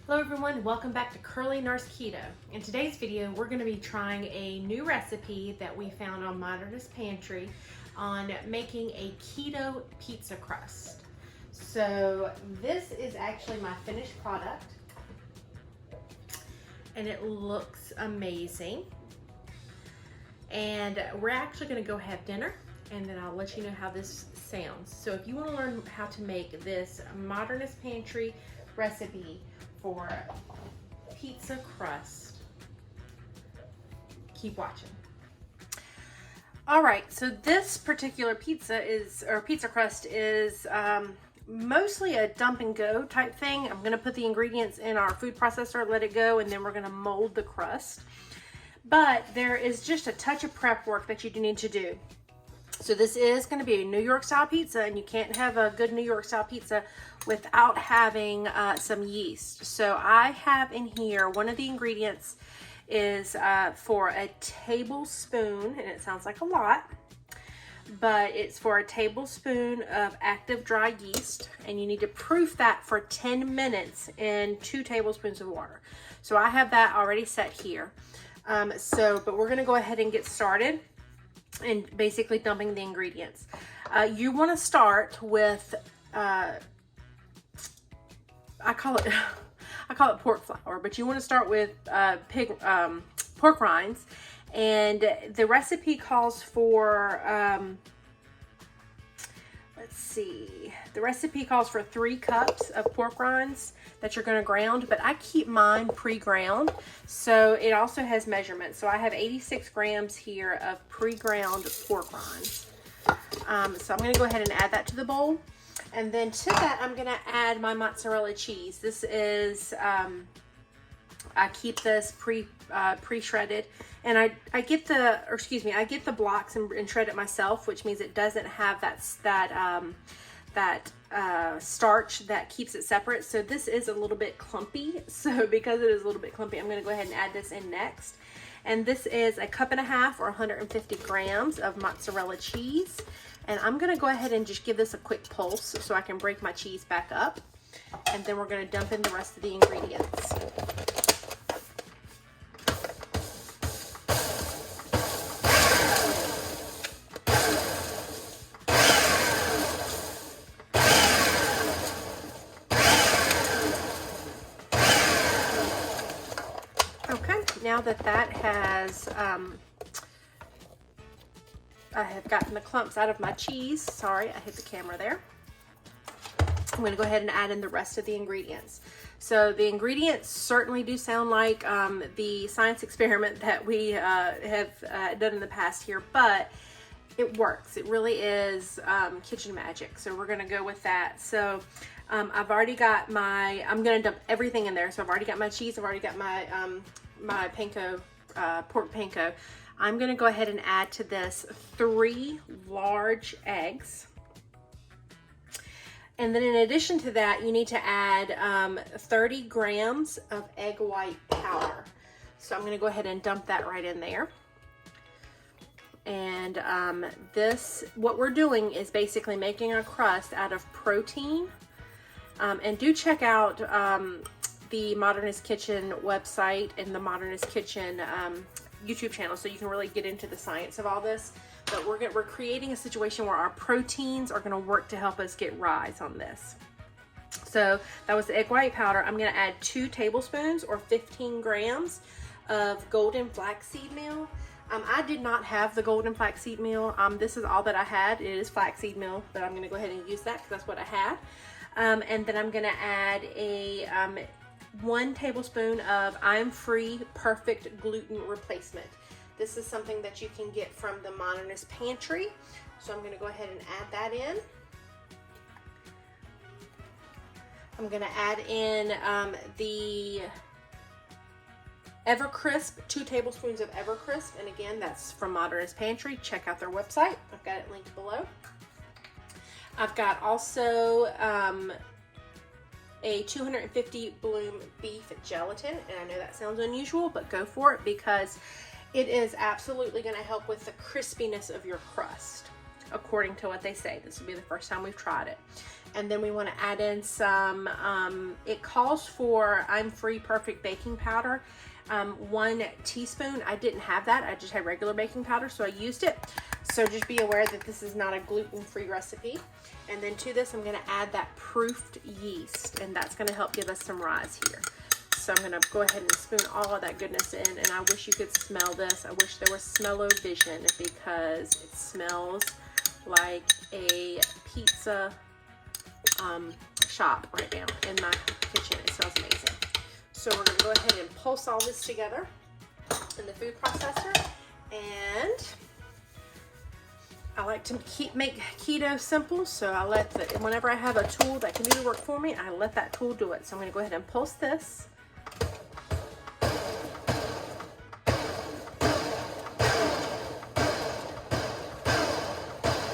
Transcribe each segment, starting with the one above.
Hello everyone, welcome back to Curly Nurse Keto. In today's video, we're going to be trying a new recipe that we found on Modernist Pantry on making a keto pizza crust. So this is actually my finished product and it looks amazing. And we're actually going to go have dinner and then I'll let you know how this sounds. So if you want to learn how to make this Modernist Pantry recipe for pizza crust, keep watching. All right, so this particular pizza crust is mostly a dump and go type thing. I'm gonna put the ingredients in our food processor, let it go, and then we're gonna mold the crust. But there is just a touch of prep work that you do need to do. So this is going to be a New York style pizza, and you can't have a good New York style pizza without having some yeast. So I have in here, one of the ingredients is for a tablespoon, and it sounds like a lot, but it's for a tablespoon of active dry yeast, and you need to proof that for 10 minutes in 2 tablespoons of water. So I have that already set here. But we're going to go ahead and get started and basically dumping the ingredients. You want to start with I call it pork flour, but you want to start with pork rinds, and the recipe calls for the recipe calls for 3 cups of pork rinds that you're going to ground, but I keep mine pre-ground, so it also has measurements. So I have 86 grams here of pre-ground pork rinds. So I'm going to go ahead and add that to the bowl, and then to that I'm going to add my mozzarella cheese. This is I keep this pre-shredded, and I get the blocks and shred it myself, which means it doesn't have that starch that keeps it separate. So this is a little bit clumpy. So because it is a little bit clumpy, I'm going to go ahead and add this in next. And this is 1.5 cups or 150 grams of mozzarella cheese. And I'm going to go ahead and just give this a quick pulse so I can break my cheese back up. And then we're going to dump in the rest of the ingredients. Now that has, I have gotten the clumps out of my cheese. Sorry, I hit the camera there. I'm going to go ahead and add in the rest of the ingredients. So the ingredients certainly do sound like the science experiment that we have done in the past here, but it works. It really is kitchen magic. So we're going to go with that. So I've already got I'm going to dump everything in there. So I've already got my cheese. I've already got my my panko, pork panko. I'm going to go ahead and add to this 3 large eggs. And then in addition to that, you need to add 30 grams of egg white powder. So I'm going to go ahead and dump that right in there. And what we're doing is basically making a crust out of protein. And do check out the Modernist Kitchen website and the Modernist Kitchen YouTube channel, so you can really get into the science of all this. But we're creating a situation where our proteins are going to work to help us get rise on this. So that was the egg white powder. I'm going to add 2 tablespoons or 15 grams of golden flaxseed meal. I did not have the golden flaxseed meal. This is all that I had. It is flaxseed meal, but I'm going to go ahead and use that because that's what I had. And then I'm going to add a 1 tablespoon of I'm Free Perfect Gluten Replacement. This is something that you can get from the Modernist Pantry. So I'm going to go ahead and add that in. I'm going to add in the Evercrisp, 2 tablespoons of Evercrisp. And again, that's from Modernist Pantry. Check out their website. I've got it linked below. I've got also a 250 bloom beef gelatin, and I know that sounds unusual, but go for it because it is absolutely going to help with the crispiness of your crust, according to what they say. This will be the first time we've tried it. And then we want to add in some, it calls for I'm Free Perfect baking powder, 1 teaspoon. I didn't have that. I just had regular baking powder, so I used it. So just be aware that this is not a gluten-free recipe. And then to this, I'm going to add that proofed yeast, and that's going to help give us some rise here. So I'm going to go ahead and spoon all of that goodness in, and I wish you could smell this. I wish there was smell-o-vision, because it smells like a pizza shop right now in my kitchen. It smells amazing. So we're going to go ahead and pulse all this together in the food processor. And I like to make keto simple, so I let whenever I have a tool that can do the work for me, I let that tool do it. So I'm going to go ahead and pulse this.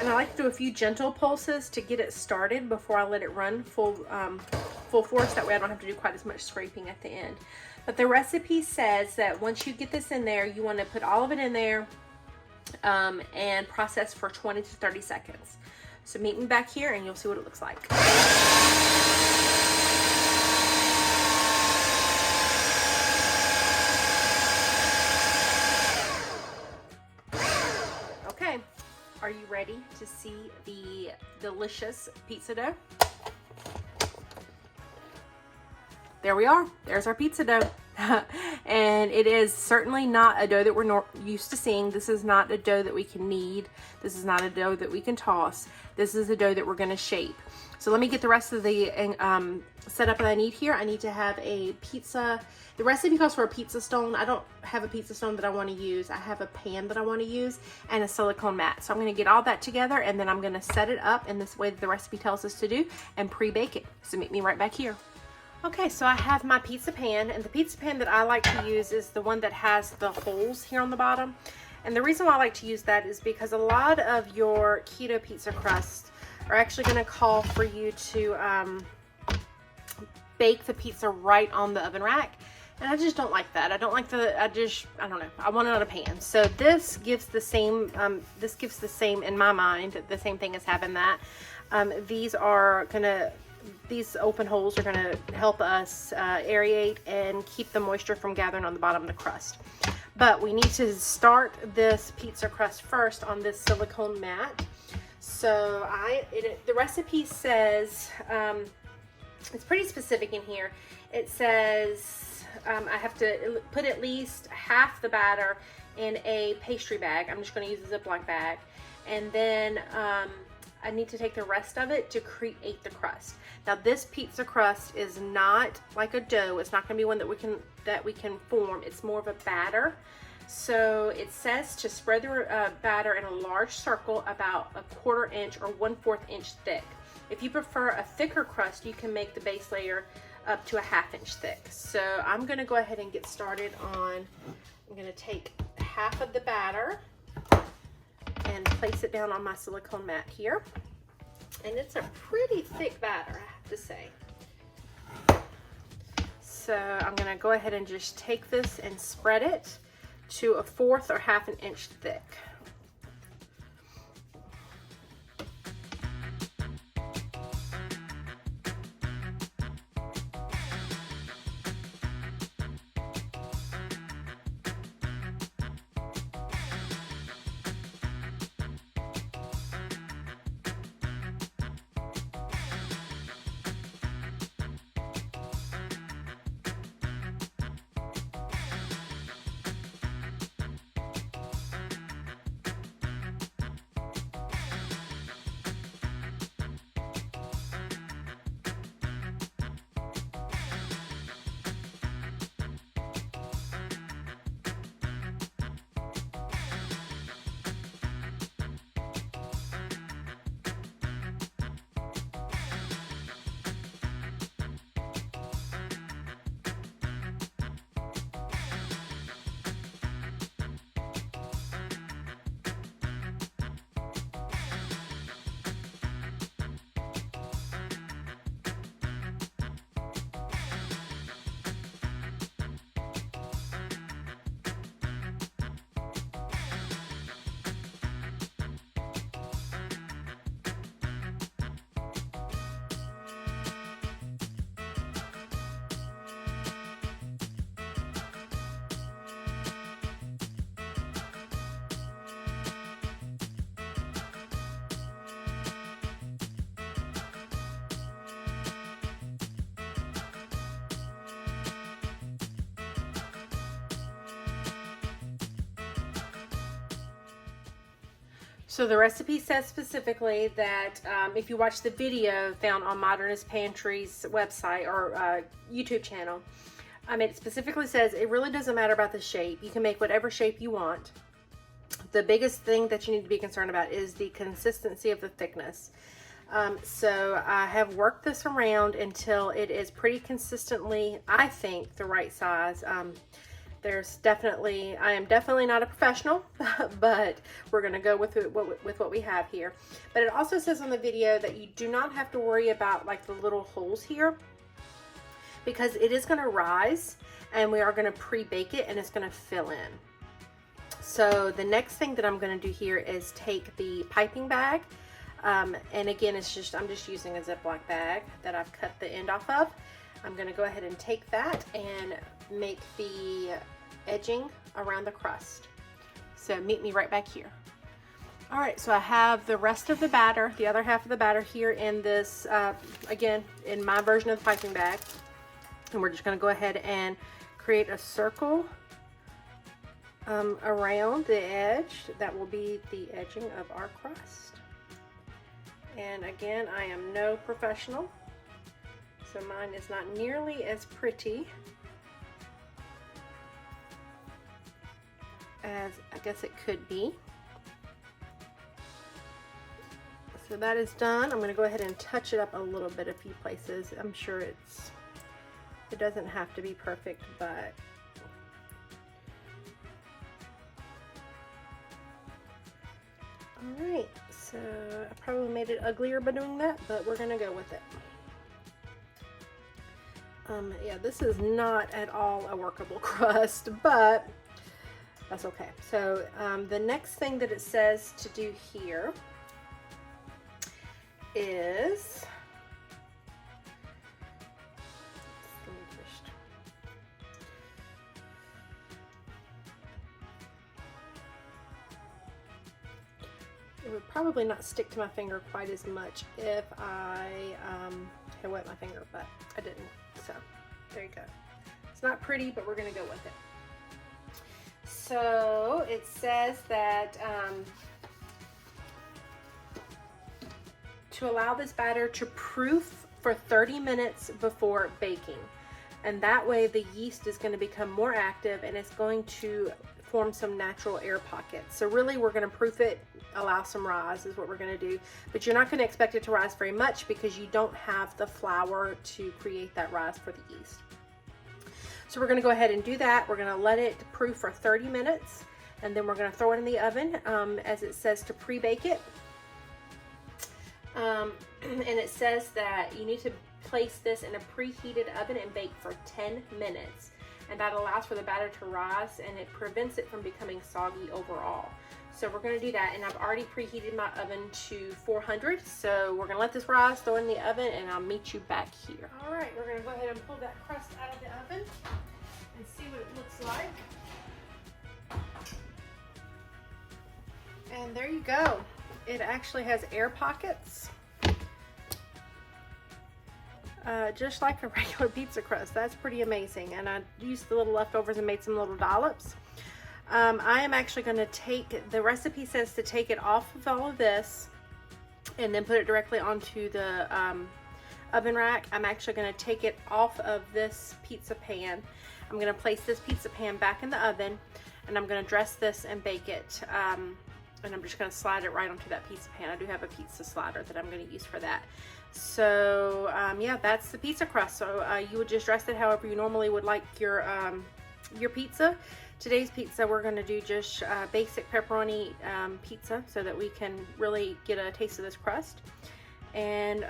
And I like to do a few gentle pulses to get it started before I let it run full force. That way I don't have to do quite as much scraping at the end. But the recipe says that once you get this in there, you want to put all of it in there and process for 20 to 30 seconds. So meet me back here and you'll see what it looks like. Okay, are you ready to see the delicious pizza dough? There we are. There's our pizza dough. And it is certainly not a dough that we're used to seeing. This is not a dough that we can knead. This is not a dough that we can toss. This is a dough that we're going to shape. So let me get the rest of the setup that I need here. I need to have a pizza. The recipe calls for a pizza stone. I don't have a pizza stone that I want to use. I have a pan that I want to use and a silicone mat. So I'm going to get all that together, and then I'm going to set it up in this way that the recipe tells us to do and pre-bake it. So meet me right back here. Okay, so I have my pizza pan, and the pizza pan that I like to use is the one that has the holes here on the bottom. And the reason why I like to use that is because a lot of your keto pizza crusts are actually going to call for you to bake the pizza right on the oven rack. And I just don't like that. I don't like I don't know. I want it on a pan. So this gives the same, in my mind, the same thing as having that. These open holes are going to help us aerate and keep the moisture from gathering on the bottom of the crust. But we need to start this pizza crust first on this silicone mat. So the recipe says, it's pretty specific in here. It says I have to put at least half the batter in a pastry bag. I'm just going to use a Ziploc bag. And then I need to take the rest of it to create the crust. Now this pizza crust is not like a dough. It's not going to be one that we can form. It's more of a batter. So it says to spread the batter in a large circle about 1/4 inch or 1/4 inch thick. If you prefer a thicker crust, you can make the base layer up to 1/2 inch thick. So I'm going to go ahead and get started on, I'm going to take half of the batter and place it down on my silicone mat here. And it's a pretty thick batter, I have to say. So I'm going to go ahead and just take this and spread it to 1/4 or 1/2 inch thick. So the recipe says specifically that if you watch the video found on Modernist Pantry's website or YouTube channel, it specifically says it really doesn't matter about the shape. You can make whatever shape you want. The biggest thing that you need to be concerned about is the consistency of the thickness. So I have worked this around until it is pretty consistently, I think, the right size. I am definitely not a professional, but we're going to go with what we have here. But it also says on the video that you do not have to worry about like the little holes here, because it is going to rise and we are going to pre-bake it and it's going to fill in. So the next thing that I'm going to do here is take the piping bag. And again, I'm just using a Ziploc bag that I've cut the end off of. I'm going to go ahead and take that and make the edging around the crust. So meet me right back here. All right, so I have the rest of the batter, the other half of the batter here in this, again, in my version of the piping bag. And we're just going to go ahead and create a circle around the edge. That will be the edging of our crust. And again, I am no professional, so mine is not nearly as pretty as I guess it could be. So that is done. I'm going to go ahead and touch it up a little bit a few places. I'm sure it doesn't have to be perfect, but all right. So I probably made it uglier by doing that, but we're gonna go with it. Yeah, this is not at all a workable crust, but that's okay. So the next thing that it says to do here is, it would probably not stick to my finger quite as much if I had wet my finger, but I didn't. So there you go. It's not pretty, but we're gonna go with it. So it says that to allow this batter to proof for 30 minutes before baking. And that way the yeast is going to become more active and it's going to form some natural air pockets. So really we're going to proof it, allow some rise is what we're going to do. But you're not going to expect it to rise very much because you don't have the flour to create that rise for the yeast. So we're going to go ahead and do that. We're going to let it proof for 30 minutes and then we're going to throw it in the oven as it says to pre-bake it. And it says that you need to place this in a preheated oven and bake for 10 minutes. And that allows for the batter to rise and it prevents it from becoming soggy overall. So we're going to do that, and I've already preheated my oven to 400. So we're going to let this rise, throw it in the oven, and I'll meet you back here. All right, we're going to go ahead and pull that crust out of the oven and see what it looks like. And there you go. It actually has air pockets. Just like a regular pizza crust. That's pretty amazing. And I used the little leftovers and made some little dollops. I am actually going to take, the recipe says to take it off of all of this and then put it directly onto the oven rack. I'm actually going to take it off of this pizza pan. I'm going to place this pizza pan back in the oven and I'm going to dress this and bake it. And I'm just going to slide it right onto that pizza pan. I do have a pizza slider that I'm going to use for that. So yeah, that's the pizza crust. So you would just dress it however you normally would like your pizza. Today's pizza, we're going to do just basic pepperoni pizza so that we can really get a taste of this crust. And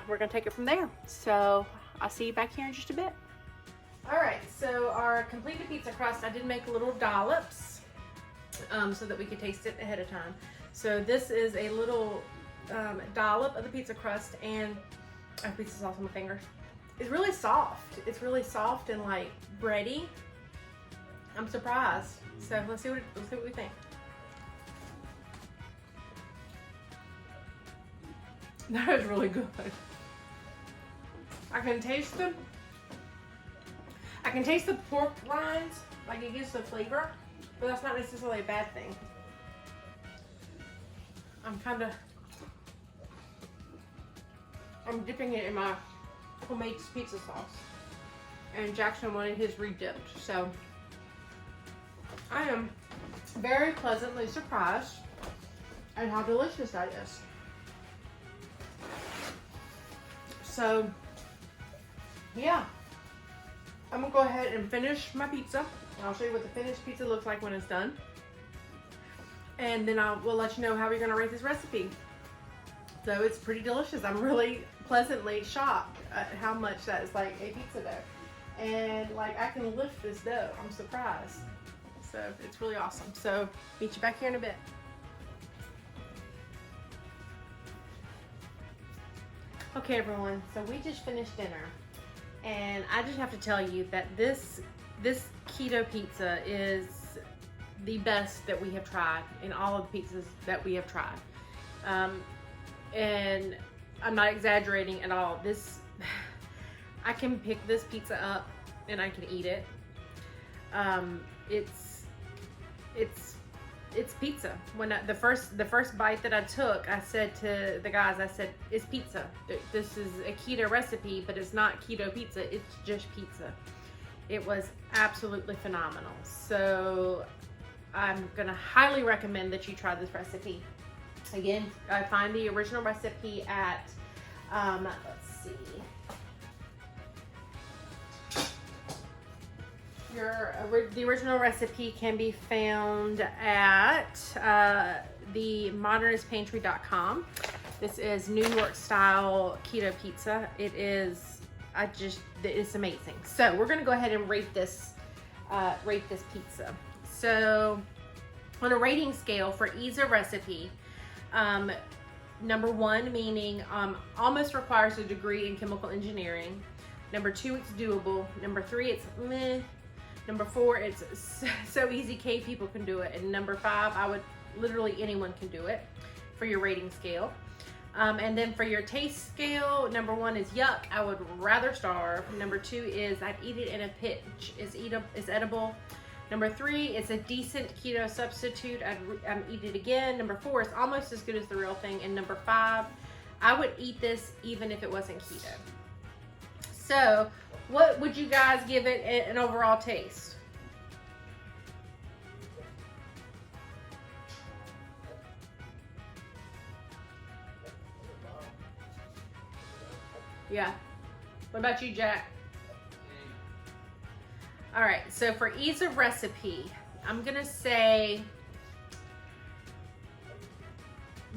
we're going to take it from there. So I'll see you back here in just a bit. All right, so our completed pizza crust, I did make little dollops so that we could taste it ahead of time. So this is a little dollop of the pizza crust, and I have pizza sauce on my fingers. It's really soft. It's really soft and like bready. I'm surprised. So let's see what we think. That is really good. I can taste the pork rinds, like it gives the flavor, but that's not necessarily a bad thing. I'm dipping it in my homemade pizza sauce. And Jackson wanted his re-dipped. So I am very pleasantly surprised at how delicious that is. So yeah, I'm gonna go ahead and finish my pizza. I'll show you what the finished pizza looks like when it's done. And then we'll let you know how we're gonna rate this recipe. So it's pretty delicious. I'm really pleasantly shocked at how much that is like a pizza dough. And like, I can lift this dough. I'm surprised. So it's really awesome. So meet you back here in a bit. Okay everyone, so we just finished dinner. And I just have to tell you that this keto pizza is the best that we have tried in all of the pizzas that we have tried. And I'm not exaggerating at all. I can pick this pizza up and I can eat it. It's pizza. When the first bite that I took, I said to the guys, I said, it's pizza. This is a keto recipe, but it's not keto pizza. It's just pizza. It was absolutely phenomenal. So I'm gonna highly recommend that you try this recipe. Again, I find the original recipe at, let's see. The original recipe can be found at themodernistpantry.com. This is New York style keto pizza. It's amazing. So we're gonna go ahead and rate this pizza. So on a rating scale for ease of recipe, number 1 meaning almost requires a degree in chemical engineering. Number 2, it's doable. Number 3, it's meh. Number 4, it's so easy cave people can do it. And number 5, literally anyone can do it for your rating scale. And then for your taste scale, number 1 is yuck, I would rather starve. Number 2 is I'd eat it in a pinch, is edible. Number 3, it's a decent keto substitute, I'd eat it again. Number 4, it's almost as good as the real thing. And number 5, I would eat this even if it wasn't keto. So what would you guys give it an overall taste? Yeah. What about you, Jack? All right, so for ease of recipe, I'm gonna say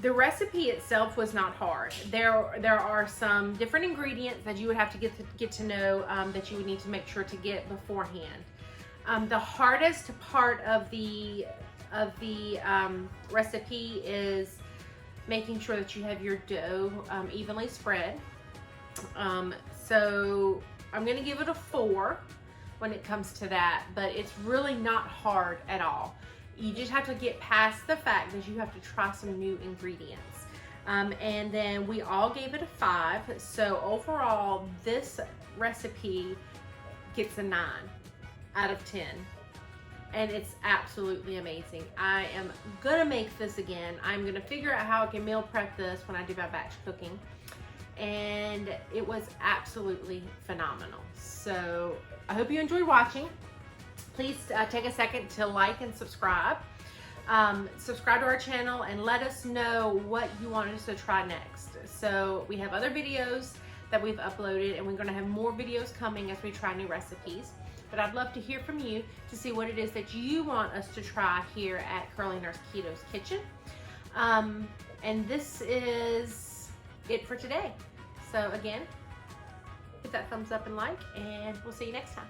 the recipe itself was not hard. There are some different ingredients that you would have to get to know that you would need to make sure to get beforehand. The hardest part of the recipe is making sure that you have your dough evenly spread. So I'm gonna give it a 4 when it comes to that, but it's really not hard at all. You just have to get past the fact that you have to try some new ingredients. And then we all gave it a 5. So overall, this recipe gets a 9 out of 10. And it's absolutely amazing. I am gonna make this again. I'm gonna figure out how I can meal prep this when I do my batch cooking. And it was absolutely phenomenal. So I hope you enjoyed watching. Please take a second to like and subscribe. Subscribe to our channel and let us know what you want us to try next. So we have other videos that we've uploaded, and we're going to have more videos coming as we try new recipes. But I'd love to hear from you to see what it is that you want us to try here at Curly Nurse Keto's Kitchen. And this is it for today. So again, hit that thumbs up and like, and we'll see you next time.